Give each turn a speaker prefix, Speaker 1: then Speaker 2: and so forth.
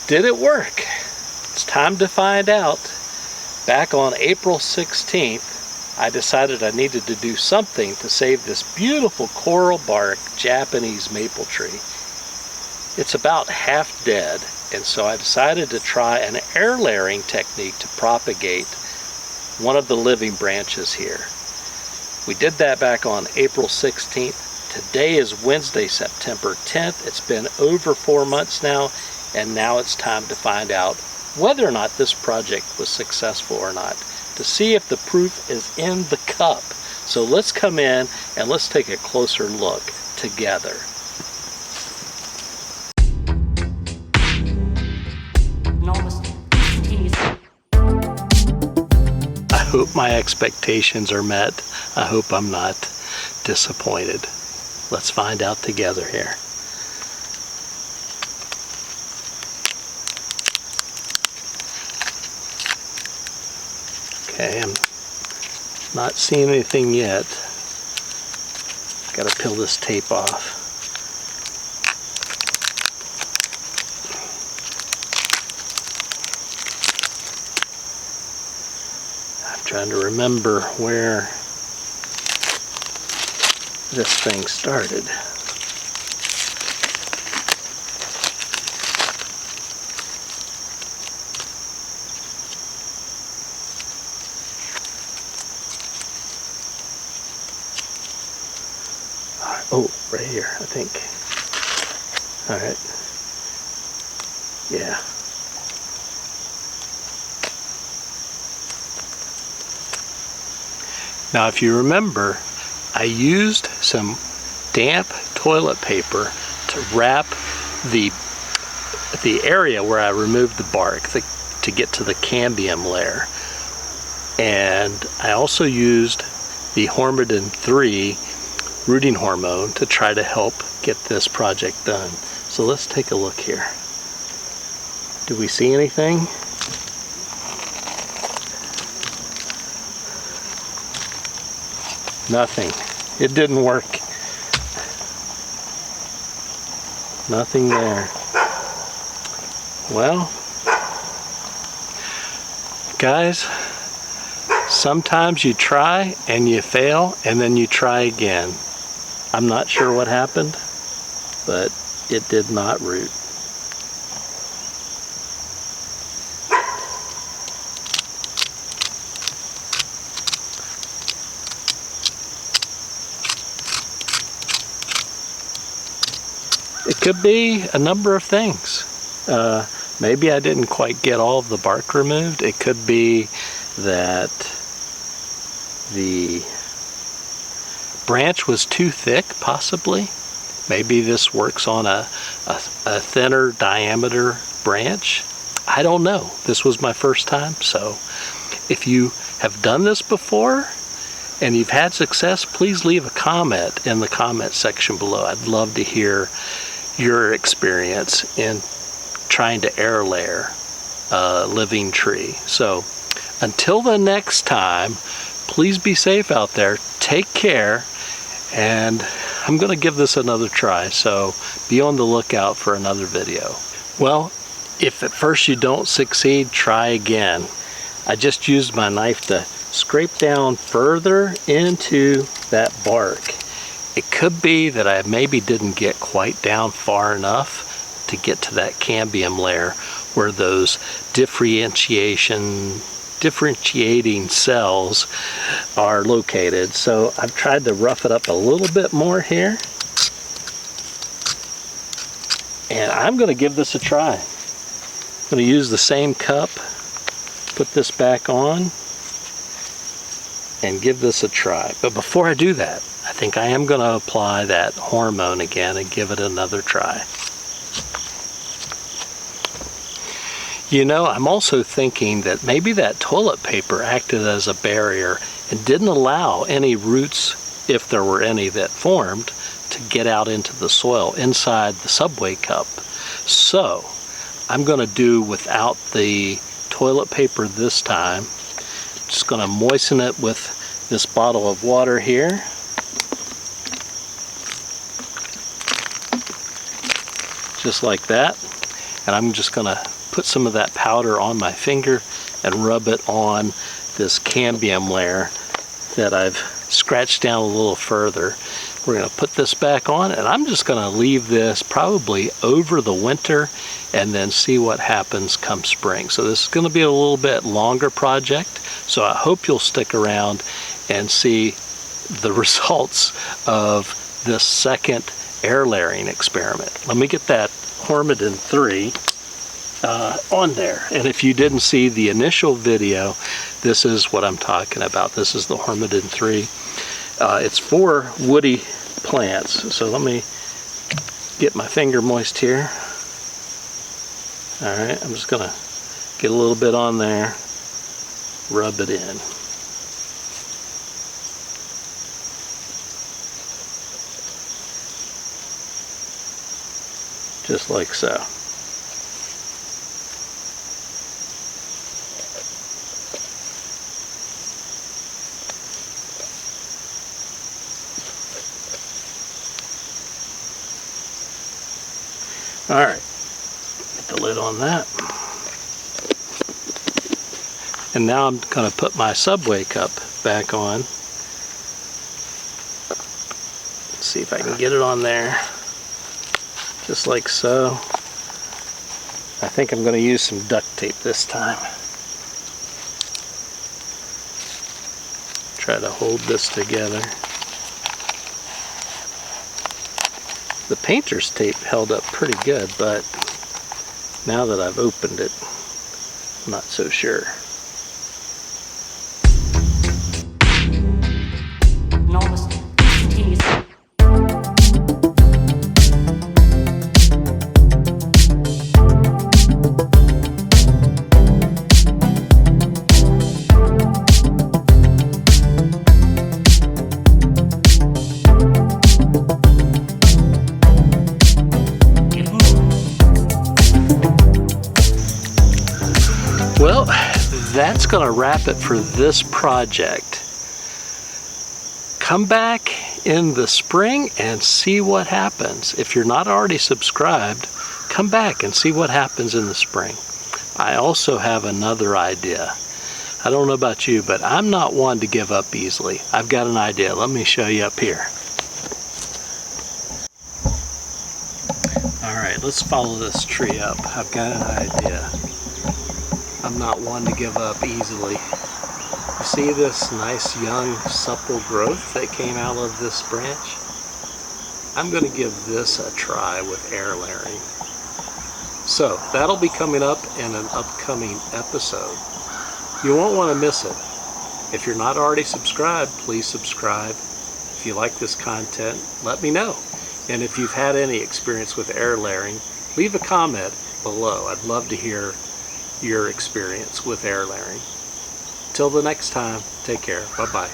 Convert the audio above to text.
Speaker 1: Did it work? It's time to find out. Back on April 16th, I decided I needed to do something to save this beautiful coral bark Japanese maple tree. It's about half dead, and so I decided to try an air layering technique to propagate one of the living branches here. We did that back on April 16th. Today is Wednesday, September 10th. It's been over 4 months now, and now it's time to find out whether or not this project was successful or not, to see if the proof is in the cup. So let's come in and let's take a closer look together. I hope my expectations are met. I hope I'm not disappointed. Let's find out together here. Okay, I'm not seeing anything yet. Got to peel this tape off. I'm trying to remember where this thing started. Oh, right here, I think. All right. Yeah. Now, if you remember, I used some damp toilet paper to wrap the area where I removed the bark to get to the cambium layer. And I also used the Hormidin 3 rooting hormone to try to help get this project done. So let's take a look here. Do we see anything? Nothing. It didn't work. Nothing there. Well, guys, sometimes you try and you fail and then you try again. I'm not sure what happened, but it did not root. It could be a number of things. Maybe I didn't quite get all of the bark removed. It could be that the branch was too thick, possibly. Maybe this works on a thinner diameter branch. I don't know. This was my first time, so if you have done this before and you've had success, please leave a comment in the comment section below. I'd love to hear your experience in trying to air layer a living tree. So until the next time, please be safe out there. Take care. And I'm going to give this another try, so be on the lookout for another video. Well, if at first you don't succeed, try again. I just used my knife to scrape down further into that bark. It could be that I maybe didn't get quite down far enough to get to that cambium layer where those differentiating cells are located. So I've tried to rough it up a little bit more here, and I'm going to give this a try. I'm going to use the same cup, put this back on, and give this a try. But before I do that, I think I am going to apply that hormone again and give it another try. You know, I'm also thinking that maybe that toilet paper acted as a barrier and didn't allow any roots, if there were any that formed, to get out into the soil inside the Subway cup. So I'm going to do without the toilet paper this time. Just going to moisten it with this bottle of water here. Just like that. And I'm just going to put some of that powder on my finger and rub it on this cambium layer that I've scratched down a little further. We're going to put this back on, and I'm just going to leave this probably over the winter and then see what happens come spring. So this is going to be a little bit longer project, so I hope you'll stick around and see the results of this second air layering experiment. Let me get that Hormidin 3 on there. And if you didn't see the initial video, this is what I'm talking about. This is the Hormidin 3. It's for woody plants. So let me get my finger moist here. All right, I'm just gonna get a little bit on there, rub it in. Just like so. All right, get the lid on that. And now I'm going to put my Subway cup back on. Let's see if I can get it on there. Just like so. I think I'm going to use some duct tape this time. Try to hold this together. The painter's tape held up pretty good, but now that I've opened it, I'm not so sure. Well, that's going to wrap it for this project. Come back in the spring and see what happens. If you're not already subscribed, come back and see what happens in the spring. I also have another idea. I don't know about you, but I'm not one to give up easily. I've got an idea. Let me show you up here. All right, let's follow this tree up. I've got an idea. I'm not one to give up easily. You see this nice young supple growth that came out of this branch? I'm going to give this a try with air layering. So that'll be coming up in an upcoming episode. You won't want to miss it. If you're not already subscribed, please subscribe. If you like this content, let me know. And if you've had any experience with air layering, leave a comment below. I'd love to hear your experience with air layering. Till the next time, take care. Bye-bye.